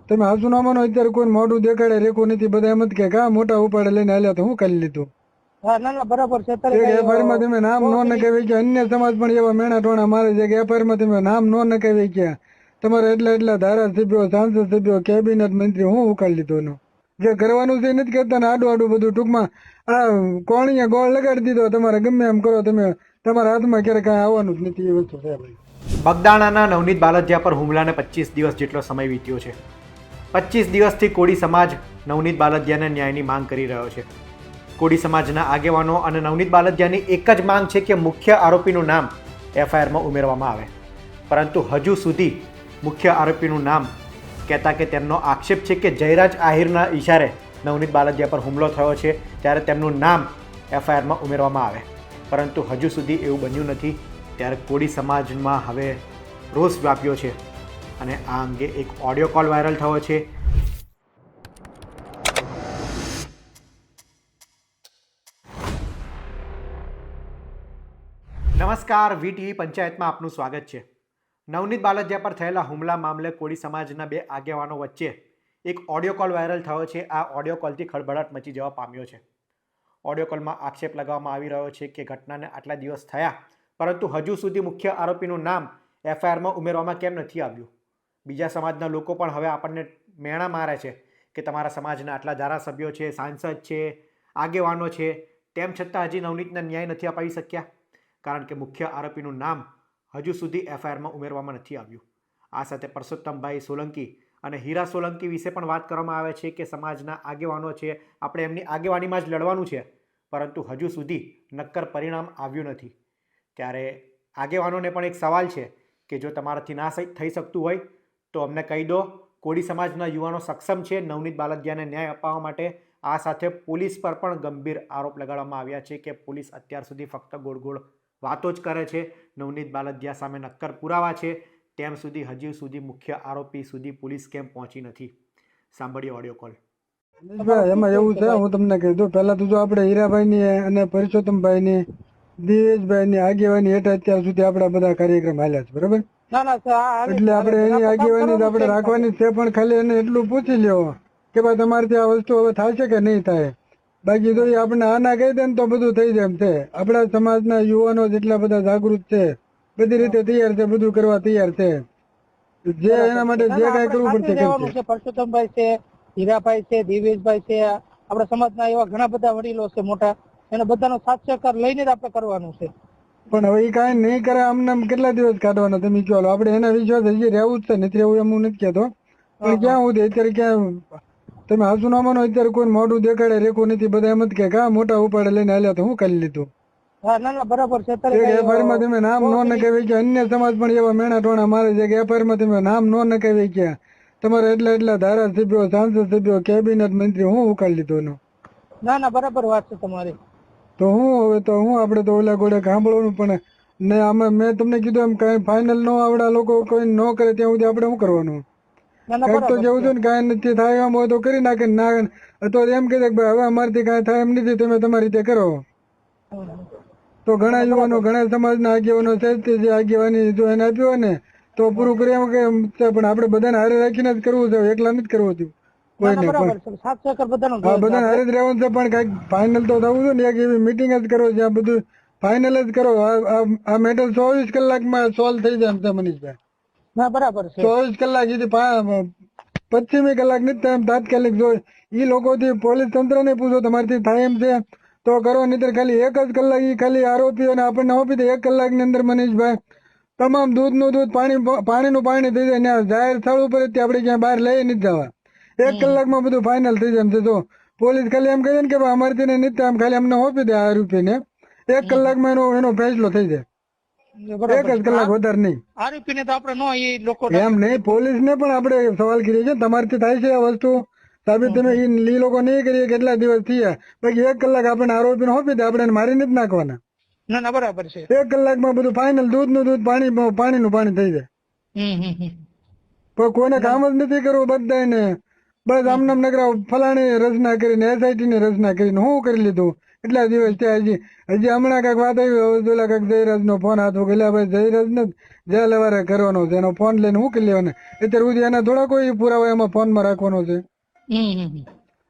તમે હાસુ ના માનો, અત્યારે કોઈ મોઢું દેખાડે રેખું નથી, બધા એમ જ કે કા મોટા ઉપાડે લઈને હાલ્યા તો હું કરી લીધું. હા ના ના બરાબર છે. અત્યારે એક કઈ એફઆઈઆર માં તમે નામ નો નખાવી કે અન્ય સમાજ પણ એવા મેણા ટોણા મારે છે કે એફઆઈઆર માં તમે નામ નો નખાવી કે તમારે એટલા ધારાસભ્યો, સાંસદ સભ્યો, કેબિનેટ મંત્રી હું ઉકાળી લીધો એનો. જે કરવાનું છે એ નથી કરતા ને આડું આડું બધું ટૂંકમાં આ કોણીએ ગોળ લગાડી દીધો. તમારે ગમે એમ કરો, તમે તમારા હાથમાં ક્યારે કાંઈ આવવાનું જ નથી. એ વસ્તુ છે ભાઈ. બગદાણાના નવનીત બાલદિયા પર હુમલાને 25 દિવસ જેટલો સમય વીત્યો છે. 25 દિવસથી કોળી સમાજ નવનીત બાલદિયાને ન્યાયની માંગ કરી રહ્યો છે. કોળી સમાજના આગેવાનો અને નવનીત બાલદિયાની એક જ માંગ છે કે મુખ્ય આરોપીનું નામ એફઆઈઆરમાં ઉમેરવામાં આવે, પરંતુ હજુ સુધી મુખ્ય આરોપીનું નામ કહેતા કે તેમનો આક્ષેપ છે કે જયરાજ આહિરના ઇશારે નવનીત બાલદિયા પર હુમલો થયો છે, ત્યારે તેમનું નામ એફઆઈઆરમાં ઉમેરવામાં આવે, પરંતુ હજુ સુધી એવું બન્યું નથી. ત્યારે કોળી સમાજમાં હવે રોષ વ્યાપ્યો છે અને આ અંગે એક ઓડિયો કોલ વાયરલ થયો છે. નમસ્કાર, વીટીવી પંચાયતમાં આપનું સ્વાગત છે. નવનીત બાલદિયા પર થયેલા હુમલા મામલે કોળી સમાજના બે આગેવાનો વચ્ચે એક ઓડિયો કોલ વાયરલ થયો છે. આ ઓડિયો કોલથી ખળભળાટ મચી જવા પામ્યો છે. ઓડિયો કોલમાં આક્ષેપ લગાવવામાં આવી રહ્યો છે કે ઘટનાને આટલા દિવસ થયા, પરંતુ હજુ સુધી મુખ્ય આરોપીનું નામ એફઆઈઆરમાં ઉમેરવામાં કેમ નથી આવ્યું. બીજા સમાજના લોકો પણ હવે આપણને મેણા મારે છે કે તમારા સમાજના આટલા ધારાસભ્યો છે, સાંસદ છે, આગેવાનો છે, તેમ છતાં હજી નવનીતને ન્યાય નથી અપાવી શક્યા, કારણ કે મુખ્ય આરોપીનું નામ હજુ સુધી એફઆઈઆરમાં ઉમેરવામાં નથી આવ્યું. આ સાથે પરસોત્તમભાઈ સોલંકી અને હીરા સોલંકી વિશે પણ વાત કરવામાં આવે છે કે સમાજના આગેવાનો છે, આપણે એમની આગેવાનીમાં જ લડવાનું છે, પરંતુ હજુ સુધી નક્કર પરિણામ આવ્યું નથી. ત્યારે આગેવાનોને પણ એક સવાલ છે કે જો તમારાથી ના થઈ શકતું હોય તો અમને કહી દો. કોળી સમાજના યુવાનો સક્ષમ છે નવનીત બાલદિયાને ન્યાય અપાવવા માટે. આ સાથે પોલીસ પર પણ ગંભીર આરોપ લગાડવામાં આવ્યા છે કે પોલીસ અત્યાર સુધી ફક્ત ગોળ ગોળ વાતો જ કરે છે. નવનીત બાલદિયા સામે નક્કર પુરાવા છે, તેમ સુધી હજી સુધી મુખ્ય આરોપી સુધી પોલીસ કેમ પહોંચી નથી. સાંભળીએ ઓડિયો કોલ. એમાં એવું છે, હું તમને કહી દઉં. પેલા તો જો આપણે હીરાભાઈ ની અને પરસોત્તમભાઈ ની, દિવેશભાઈ ની આગેવાની હેઠળ અત્યાર સુધી આપડા બધા કાર્યક્રમ હાલ્યા છે, બરોબર. ના ના સર, આ એટલે આપણે એની આગેવાની આપણે રાખવાની છે, પણ ખાલી એને એટલું પૂછી લેવો કે ભાઈ તમારથી આ વસ્તુ હવે થશે કે નહીં થાય. બાકી તો આપણે આના કહી દે ને તો બધું થઈ જાય એમ છે. આપણા સમાજના યુવાનો જેટલા બધા જાગૃત છે, બધી રીતે તૈયાર છે, બધું કરવા તૈયાર છે. જે એના માટે જે કાંઈ કરવું પડશે રહેવાનું છે. પરસોત્તમભાઈ છે, હીરાભાઈ છે, દિવેશભાઈ છે, આપણા સમાજના એવા ઘણા બધા વડીલો છે મોટા, એને બધાનો સાથ સહકાર લઈને જ આપણે કરવાનું છે. પણ હવે એ કાંઈ નહીં કરે, આમને કેટલા દિવસ કાઢવાના તમે કહો. આપણે એના વિશ્વાસ હજી રહેવું જ છે, નથી રહેવું એમ હું નથી કહેતો, પણ ક્યાં સુધી અત્યારે ક્યાં તમે હાસુ ના માનો, અત્યારે કોઈ મોઢું દેખાડે રેખું નથી, બધા એમ જ કે કા મોટા ઉપાડે લઈને હાલ્યા તો હું કરી લીધું. હા ના ના બરાબર છે. અત્યારે એક એફઆઈઆર માં તમે નામ નો નખાવી કે અન્ય સમાજ પણ એવા મેણા ટોણા મારે છે કે એફઆઈઆર માં તમે નામ નો નખાવી કે તમારે એટલા ધારાસભ્યો, સાંસદ સભ્યો, કેબિનેટ મંત્રી હું ઉકાળી લીધો એનો. ના ના બરાબર વાત છે તમારી. તો હું હવે તો હું આપણે તો ઓલા ગોળે સાંભળવાનું, પણ ને આમાં મેં તમને કીધું એમ કઈ ફાઇનલ નો આવડા લોકો કોઈ ન કરે ત્યાં સુધી આપણે શું કરવાનું. કઈક તો જેવું છે ને, કાંઈ નથી થાય એમ હોય તો કરી નાખે, ના અથવા એમ કહી દે કે હવે અમારથી કાંઈ થાય એમ નથી, તમે તમારી રીતે કરો. તો ઘણા યુવાનો, ઘણા સમાજના આગેવાનો છે, જે આગેવાની જો એને આપ્યું હોય ને તો પૂરું કરી એમ કે, પણ આપણે બધાને હારે રાખીને જ કરવું છે, એકલા નથી કરવું હતું કોઈને પણ. હા, બધાને હારે જ રહેવાનું છે, પણ કઈક ફાઇનલ તો થવું છે ને. એક એવી મિટિંગ જ કરો જ્યાં બધું ફાઇનલ જ કરો. આ મેટર 24 કલાકમાં સોલ્વ થઈ જાય એમ છે મનીષભાઈ. ના બરાબર છે. 24 કલાક સુધી 25મી કલાક નથી થાય એમ તાત્કાલિક. જો ઈ લોકોથી પોલીસ તંત્ર ને પૂછો તમારાથી થાય એમ છે તો કરો, નહીતર ખાલી 1 જ કલાક ઈ ખાલી આરોપીઓને આપણને આપી દે. 1 કલાકની અંદર મનીષભાઈ તમામ દૂધનું દૂધ, પાણીનું પાણી થઈ જાય. ને જાહેર સ્થળ ઉપર આપણે ક્યાં બહાર લઈ નથી જવા. 1 કલાકમાં બધું ફાઇનલ થઈ જાય એમ છે. જો પોલીસ ખાલી એમ કહે ને કે અમારથી નથી થાય, એમ ખાલી અમને આપી દે આરોપીને, 1 કલાકમાં એનો ફેસલો થઈ જાય. 1 જ કલાક, વધારે નહીં. આરોપીને તો આપણે નો એ લોકો એમ નહીં, પોલીસ ને પણ આપણે સવાલ કરીએ છીએ તમારથી થાય છે આ વસ્તુ સાબિત, તમે ઈ લોકો નહીં કરીએ કેટલા દિવસ થયા, બાકી 1 કલાક આપણે આરોપીને આપી દે, આપણે મારી નથી નાખવાના. ના ના બરાબર છે. 1 કલાકમાં બધું ફાઇનલ, દૂધનું દૂધ, પાણીનું પાણી થઈ જાય. પણ કોઈને કામ જ નથી કરવું બધાને. બસ આમનામ નકરા ફલાણી રચના કરીને, એસઆઈટી ની રચના કરીને શું કરી લીધું એટલા દિવસ ત્યાં હજી હમણાં કાંઈક વાત આવી ઓલા કાંઈક જયરાજનો ફોન હાથ ગયેલા ભાઈ જયરાજને જ્યાં લેવારે કરવાનો છે એનો ફોન લઈને મૂકી લેવાનો અત્યાર સુધી એના થોડા કોઈ પુરાવા એમાં ફોનમાં રાખવાનો છે.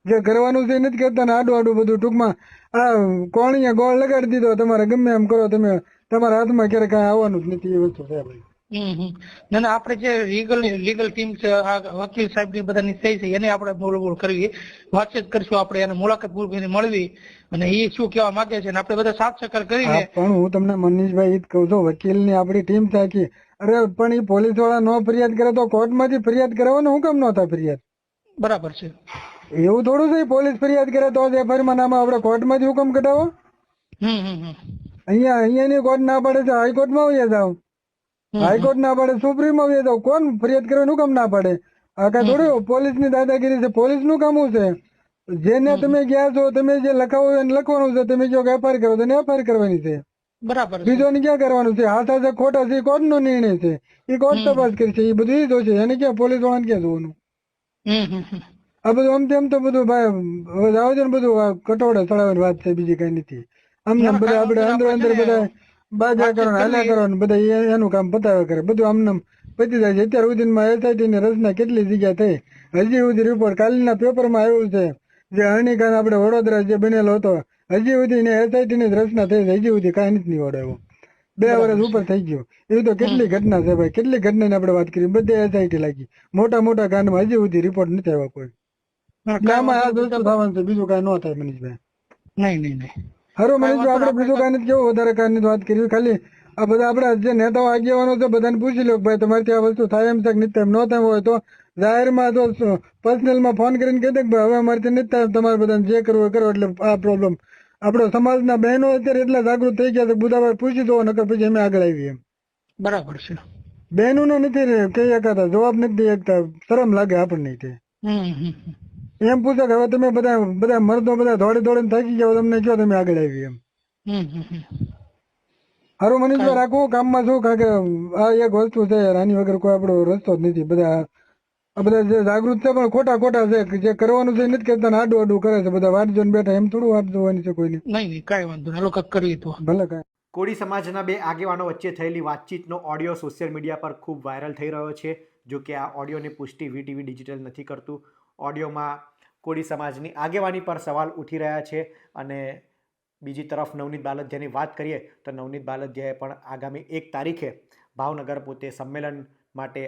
જે કરવાનું છે એ નથી કરતા ને આડું આડું બધું ટૂંકમાં આ કોણીએ ગોળ લગાડી દીધો તમારે ગમે એમ કરો તમે તમારા હાથમાં ક્યારેક કાંઈ આવવાનું જ નથી એ વસ્તુ છે ભાઈ. ના ના આપણે જે લીગલ ટીમ છે આ વકીલ સાહેબ ની બધાની સહી છે એને આપણે બોલ કરવી વાતચીત કરશું આપણે એને મુલાકાત મળવી અને એ શું કહેવા માંગે છે અને આપણે બધા સાથ સહકાર કરીને પણ હું તમને મનીષભાઈ એ જ કહું છું વકીલ ની આપણી ટીમ થાકી અરે પણ એ પોલીસ વાળા નો ફરિયાદ કરે તો કોર્ટમાંથી ફરિયાદ કરાવો ને હું કેમ ન થાય ફરિયાદ. બરાબર છે એવું થોડું છે પોલીસ ફરિયાદ કરે તો જ એફઆઈઆર માં નામ આપણે કોર્ટમાંથી હુકમ કઢાવો. અહીંયાની કોર્ટ ના પાડે છે હાઈકોર્ટમાં વયા જાવ હાઈકોર્ટ ના પાડે સુપ્રીમમાં વયા જાવ કોણ ફરિયાદ કરવાનું હુકમ ના પાડે. આ કઈ થોડું પોલીસ ની દાદાગીરી છે. પોલીસ નું કામ શું છે જેને તમે ગયા છો તમે જે લખાવો એને લખવાનું છે તમે જો એફઆઈઆર કરો તો એને એફઆઈઆર કરવાની છે. બરાબર બીજો ને ક્યાં કરવાનું છે હાથા છે ખોટા છે કોર્ટ નો નિર્ણય છે એ કોર્ટ તપાસ કરશે એ બધું એ જોશે એને ક્યાં પોલીસ વાળાને ક્યાં જોવાનું. આ બધું આમ તેમ તો બધું ભાઈ જાવ છે ને બધું કટોળે ચડાવવાની વાત છે બીજી કઈ નથી. આમને બધા આપણે અંદર બધા બાજા કરો હાલ્યા કરો ને બધા એનું કામ પતાવે કરે બધું આમને પતી જાય છે. અત્યાર સુધીમાં એસઆઈટી ની રચના કેટલી જગ્યા થઈ હજી સુધી રિપોર્ટ કાલના પેપરમાં આવ્યું છે જે હરણીકાંડ આપણે વડોદરા જે બનેલો હતો હજી સુધી એસઆઈટી ની રચના થઈ હજી સુધી કાંઈ નથી નીવડાવ્યો 2 વર્ષ ઉપર થઈ ગયું. એવી તો કેટલી ઘટના છે ભાઈ કેટલી ઘટનાની આપણે વાત કરી બધે એસઆઈટી લાગી મોટા કાંડમાં હજી સુધી રિપોર્ટ નથી આવ્યો કોઈ. આમાં આ વસ્તુ થવાનું છે બીજું કાંઈ ન થાય મનીષભાઈ. નહીં હારું મનીષભાઈ આપણે બીજું કાંઈ નથી કેવું વધારે કાંઈ વાત કરી ખાલી આ બધા આપડા જે નેતાઓ આગેવાનો છે બધાને પૂછી લો ભાઈ તમારે આ વસ્તુ થાય એમ છે કે નથી ન થાય હોય તો જાહેરમાં તો પર્સનલમાં ફોન કરીને કહી દે કે ભાઈ હવે અમારે નથી થાય તમારે બધાને જે કરવું એ કરો એટલે આ પ્રોબ્લેમ આપણો સમાજના બહેનો અત્યારે એટલા જાગૃત થઈ ગયા છે બુધાભાઈ પૂછી દો નકર પછી અમે આગળ આવીએ એમ. બરાબર છે બહેનોને નથી કહી શકાતા જવાબ નથી દઈ શકતા શરમ લાગે આપણને તે એમ પૂછે કે હવે તમે બધા મર્દો બધા દોડીને થાકી ગયા તમને કયો તમે આગળ આવી એમ. હારું મનીષભાઈ રાખવું કામમાં શું કારણ કે આ એક વસ્તુ છે આની વગર કોઈ આપણો રસ્તો જ નથી. બધા જે જાગૃત છે પણ ખોટા છે જે કરવાનું છે નથી કરતા આડું કરે છે બધા વાટ જોઈને બેઠા એમ થોડું વાટ જોવાની છે કોઈની. નહીં કાંઈ વાંધો નહીં લોકો કરીએ તો ભલે કાંઈ. કોળી સમાજના 2 આગેવાનો વચ્ચે થયેલી વાતચીતનો ઓડિયો સોશિયલ મીડિયા પર ખૂબ વાયરલ થઈ રહ્યો છે. જો કે આ ઓડિયોની પુષ્ટિ વીટીવી ડિજિટલ નથી કરતું. ઓડિયોમાં કોળી સમાજની આગેવાની પર સવાલ ઉઠી રહ્યા છે અને બીજી તરફ નવનીત બાલદિયાની વાત કરીએ તો નવનીત બાલદિયાએ પણ આગામી 1 તારીખે ભાવનગર પોતે સંમેલન માટે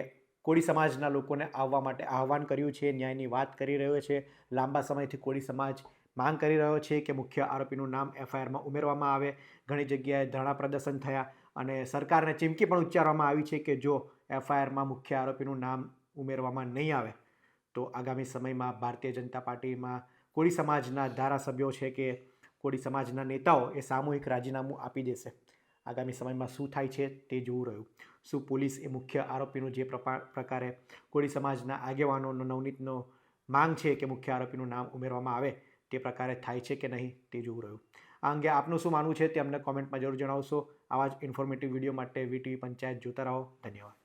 કોળી સમાજના લોકોને આવવા માટે આહવાન કર્યું છે. ન્યાયની વાત કરી રહ્યો છે. લાંબા સમયથી કોળી સમાજ માંગ કરી રહ્યો છે કે મુખ્ય આરોપીનું નામ એફઆઈઆરમાં ઉમેરવામાં આવે. ઘણી જગ્યાએ ધરણા પ્રદર્શન થયા અને સરકારને ચીમકી પણ ઉચ્ચારવામાં આવી છે કે જો એફઆઈઆરમાં મુખ્ય આરોપીનું નામ ઉમેરવામાં નહીં આવે તો આગામી સમયમાં ભારતીય જનતા પાર્ટીમાં કોળી સમાજના ધારાસભ્યો છે કે કોળી સમાજના નેતાઓ એ સામૂહિક રાજીનામું આપી દેશે. આગામી સમયમાં શું થાય છે તે જોવું રહ્યું. શું પોલીસ એ મુખ્ય આરોપીનું જે પ્રકારે કોળી સમાજના આગેવાનોનો નવનીતનો માંગ છે કે મુખ્ય આરોપીનું નામ ઉમેરવામાં આવે તે પ્રકારે થાય છે કે નહીં તે જોવું રહ્યું. આ અંગે આપનું શું માનવું છે તે અમને કોમેન્ટમાં જરૂર જણાવશો. આવા જ ઇન્ફોર્મેટિવ વિડીયો માટે વીટીવી પંચાયત જોતા રહો. ધન્યવાદ.